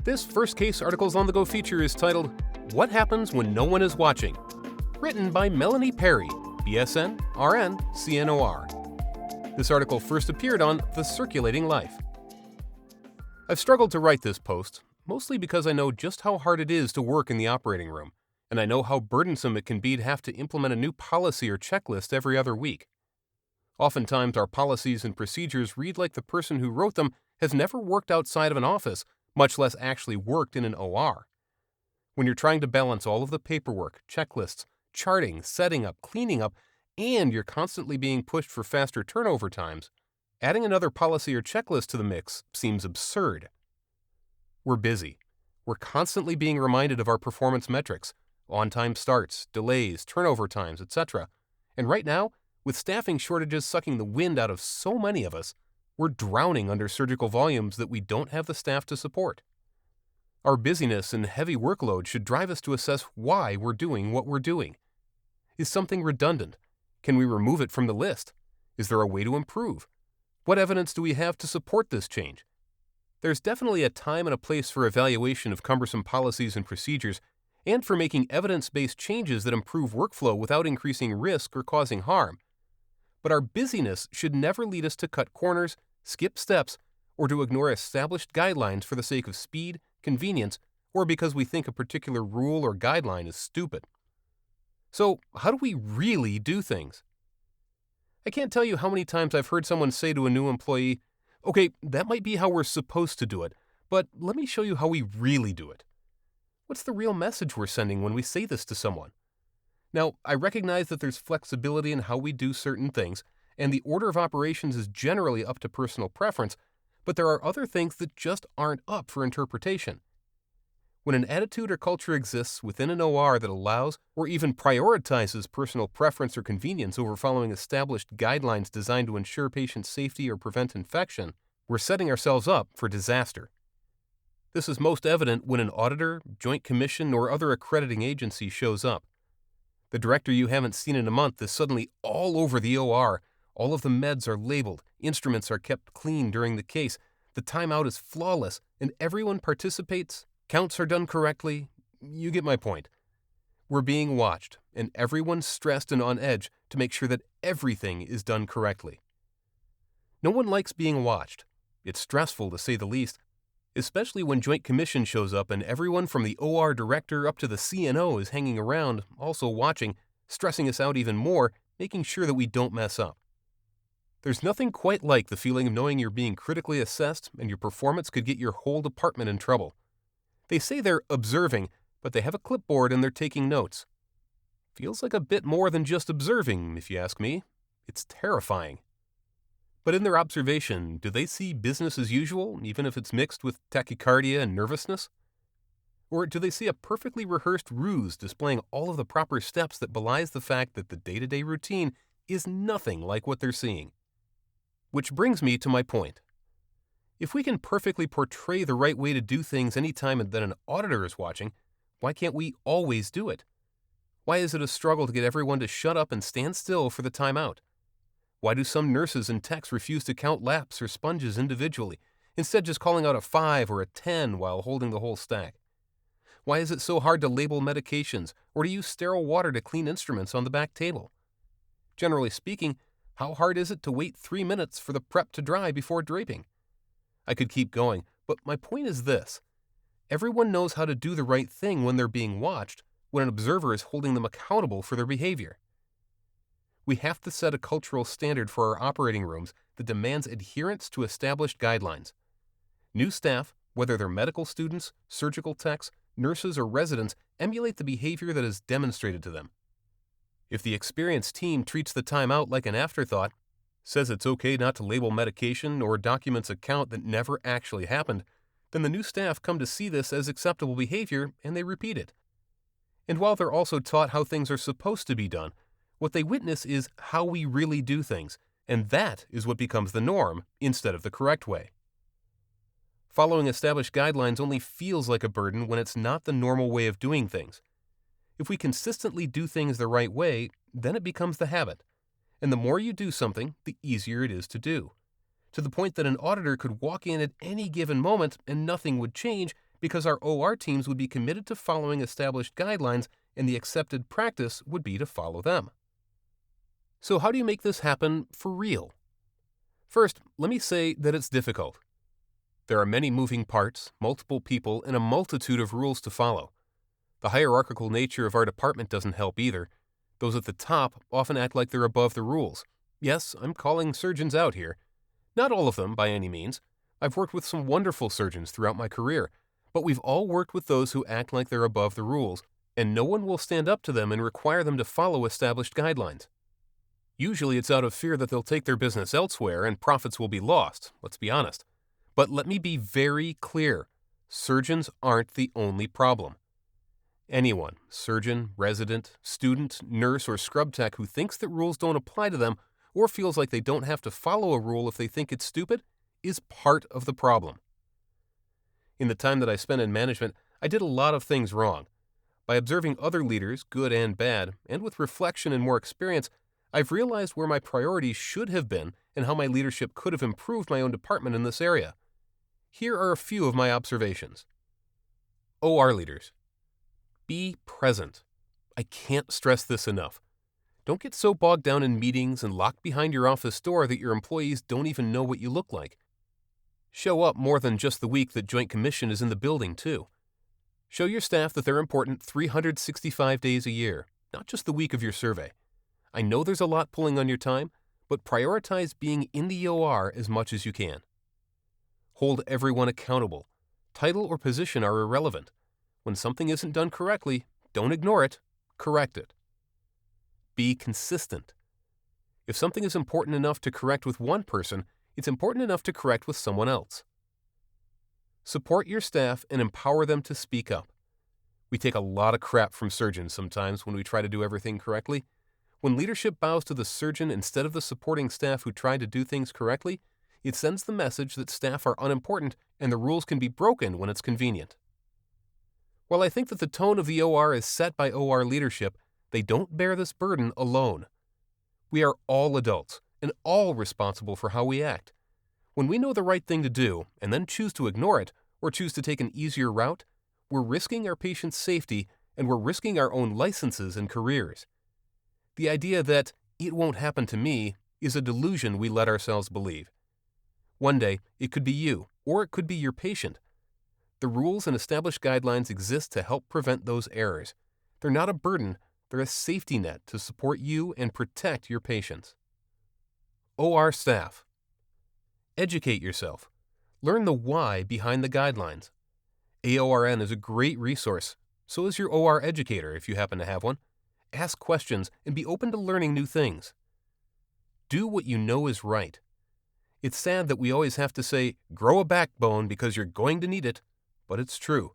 This first case article's on the go feature is titled, What Happens When No One Is Watching? Written by Melanie Perry, BSN, RN, CNOR. This article first appeared on The Circulating Life. I've struggled to write this post, mostly because I know just how hard it is to work in the operating room, and I know how burdensome it can be to have to implement a new policy or checklist every other week. Oftentimes, our policies and procedures read like the person who wrote them has never worked outside of an office, much less actually worked in an OR. When you're trying to balance all of the paperwork, checklists, charting, setting up, cleaning up, and you're constantly being pushed for faster turnover times, adding another policy or checklist to the mix seems absurd. We're busy. We're constantly being reminded of our performance metrics, on-time starts, delays, turnover times, etc. And right now, with staffing shortages sucking the wind out of so many of us, we're drowning under surgical volumes that we don't have the staff to support. Our busyness and heavy workload should drive us to assess why we're doing what we're doing. Is something redundant? Can we remove it from the list? Is there a way to improve? What evidence do we have to support this change? There's definitely a time and a place for evaluation of cumbersome policies and procedures, and for making evidence-based changes that improve workflow without increasing risk or causing harm. But our busyness should never lead us to cut corners, skip steps, or to ignore established guidelines for the sake of speed, convenience, or because we think a particular rule or guideline is stupid. So, how do we really do things? I can't tell you how many times I've heard someone say to a new employee, "Okay, that might be how we're supposed to do it, but let me show you how we really do it." What's the real message we're sending when we say this to someone? Now, I recognize that there's flexibility in how we do certain things, and the order of operations is generally up to personal preference, but there are other things that just aren't up for interpretation. When an attitude or culture exists within an OR that allows or even prioritizes personal preference or convenience over following established guidelines designed to ensure patient safety or prevent infection, we're setting ourselves up for disaster. This is most evident when an auditor, joint commission, or other accrediting agency shows up. The director you haven't seen in a month is suddenly all over the OR. All of the meds are labeled, instruments are kept clean during the case, the timeout is flawless, and everyone participates, counts are done correctly. You get my point. We're being watched, and everyone's stressed and on edge to make sure that everything is done correctly. No one likes being watched. It's stressful to say the least, especially when Joint Commission shows up and everyone from the OR director up to the CNO is hanging around, also watching, stressing us out even more, making sure that we don't mess up. There's nothing quite like the feeling of knowing you're being critically assessed and your performance could get your whole department in trouble. They say they're observing, but they have a clipboard and they're taking notes. Feels like a bit more than just observing, if you ask me. It's terrifying. But in their observation, do they see business as usual, even if it's mixed with tachycardia and nervousness? Or do they see a perfectly rehearsed ruse displaying all of the proper steps that belies the fact that the day-to-day routine is nothing like what they're seeing? Which brings me to my point. If we can perfectly portray the right way to do things any time that an auditor is watching, why can't we always do it? Why is it a struggle to get everyone to shut up and stand still for the timeout? Why do some nurses and techs refuse to count laps or sponges individually, instead just calling out a 5 or a 10 while holding the whole stack? Why is it so hard to label medications or to use sterile water to clean instruments on the back table? Generally speaking, how hard is it to wait 3 minutes for the prep to dry before draping? I could keep going, but my point is this. Everyone knows how to do the right thing when they're being watched, when an observer is holding them accountable for their behavior. We have to set a cultural standard for our operating rooms that demands adherence to established guidelines. New staff, whether they're medical students, surgical techs, nurses, or residents, emulate the behavior that is demonstrated to them. If the experienced team treats the timeout like an afterthought, says it's okay not to label medication, or documents a count that never actually happened, then the new staff come to see this as acceptable behavior and they repeat it. And while they're also taught how things are supposed to be done, what they witness is how we really do things, and that is what becomes the norm instead of the correct way. Following established guidelines only feels like a burden when it's not the normal way of doing things. If we consistently do things the right way, then it becomes the habit. And the more you do something, the easier it is to do. To the point that an auditor could walk in at any given moment and nothing would change because our OR teams would be committed to following established guidelines and the accepted practice would be to follow them. So how do you make this happen for real? First, let me say that it's difficult. There are many moving parts, multiple people, and a multitude of rules to follow. The hierarchical nature of our department doesn't help either. Those at the top often act like they're above the rules. Yes, I'm calling surgeons out here. Not all of them, by any means. I've worked with some wonderful surgeons throughout my career, but we've all worked with those who act like they're above the rules, and no one will stand up to them and require them to follow established guidelines. Usually it's out of fear that they'll take their business elsewhere and profits will be lost, let's be honest. But let me be very clear, surgeons aren't the only problem. Anyone, surgeon, resident, student, nurse, or scrub tech who thinks that rules don't apply to them or feels like they don't have to follow a rule if they think it's stupid, is part of the problem. In the time that I spent in management, I did a lot of things wrong. By observing other leaders, good and bad, and with reflection and more experience, I've realized where my priorities should have been and how my leadership could have improved my own department in this area. Here are a few of my observations. OR leaders. Be present. I can't stress this enough. Don't get so bogged down in meetings and locked behind your office door that your employees don't even know what you look like. Show up more than just the week that Joint Commission is in the building, too. Show your staff that they're important 365 days a year, not just the week of your survey. I know there's a lot pulling on your time, but prioritize being in the OR as much as you can. Hold everyone accountable. Title or position are irrelevant. When something isn't done correctly, don't ignore it, correct it. Be consistent. If something is important enough to correct with one person, it's important enough to correct with someone else. Support your staff and empower them to speak up. We take a lot of crap from surgeons sometimes when we try to do everything correctly. When leadership bows to the surgeon instead of the supporting staff who tried to do things correctly, it sends the message that staff are unimportant and the rules can be broken when it's convenient. While I think that the tone of the OR is set by OR leadership, they don't bear this burden alone. We are all adults and all responsible for how we act. When we know the right thing to do and then choose to ignore it or choose to take an easier route, we're risking our patients' safety and we're risking our own licenses and careers. The idea that it won't happen to me is a delusion we let ourselves believe. One day, it could be you, or it could be your patient. The rules and established guidelines exist to help prevent those errors. They're not a burden, they're a safety net to support you and protect your patients. OR staff. Educate yourself. Learn the why behind the guidelines. AORN is a great resource. So is your OR educator if you happen to have one. Ask questions and be open to learning new things. Do what you know is right. It's sad that we always have to say, grow a backbone because you're going to need it, but it's true.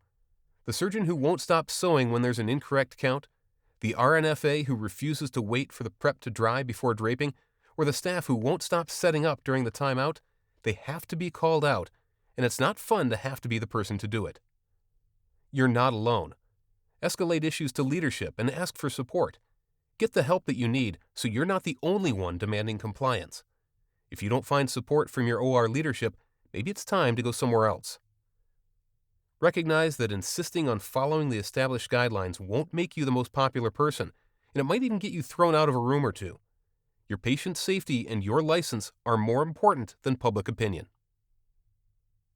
The surgeon who won't stop sewing when there's an incorrect count, the RNFA who refuses to wait for the prep to dry before draping, or the staff who won't stop setting up during the timeout, they have to be called out, and it's not fun to have to be the person to do it. You're not alone. Escalate issues to leadership and ask for support. Get the help that you need so you're not the only one demanding compliance. If you don't find support from your OR leadership, maybe it's time to go somewhere else. Recognize that insisting on following the established guidelines won't make you the most popular person, and it might even get you thrown out of a room or two. Your patient's safety and your license are more important than public opinion.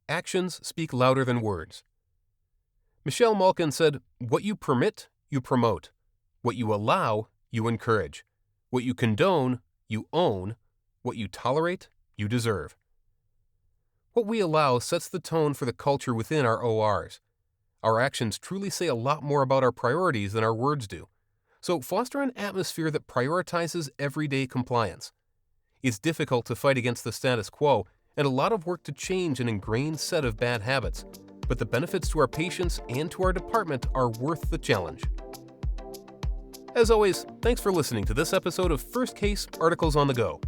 Actions speak louder than words. Michelle Malkin said, "What you permit, you promote. What you allow, you encourage. What you condone, you own. What you tolerate, you deserve." What we allow sets the tone for the culture within our ORs. Our actions truly say a lot more about our priorities than our words do. So foster an atmosphere that prioritizes everyday compliance. It's difficult to fight against the status quo and a lot of work to change an ingrained set of bad habits, but the benefits to our patients and to our department are worth the challenge. As always, thanks for listening to this episode of First Case Articles on the Go.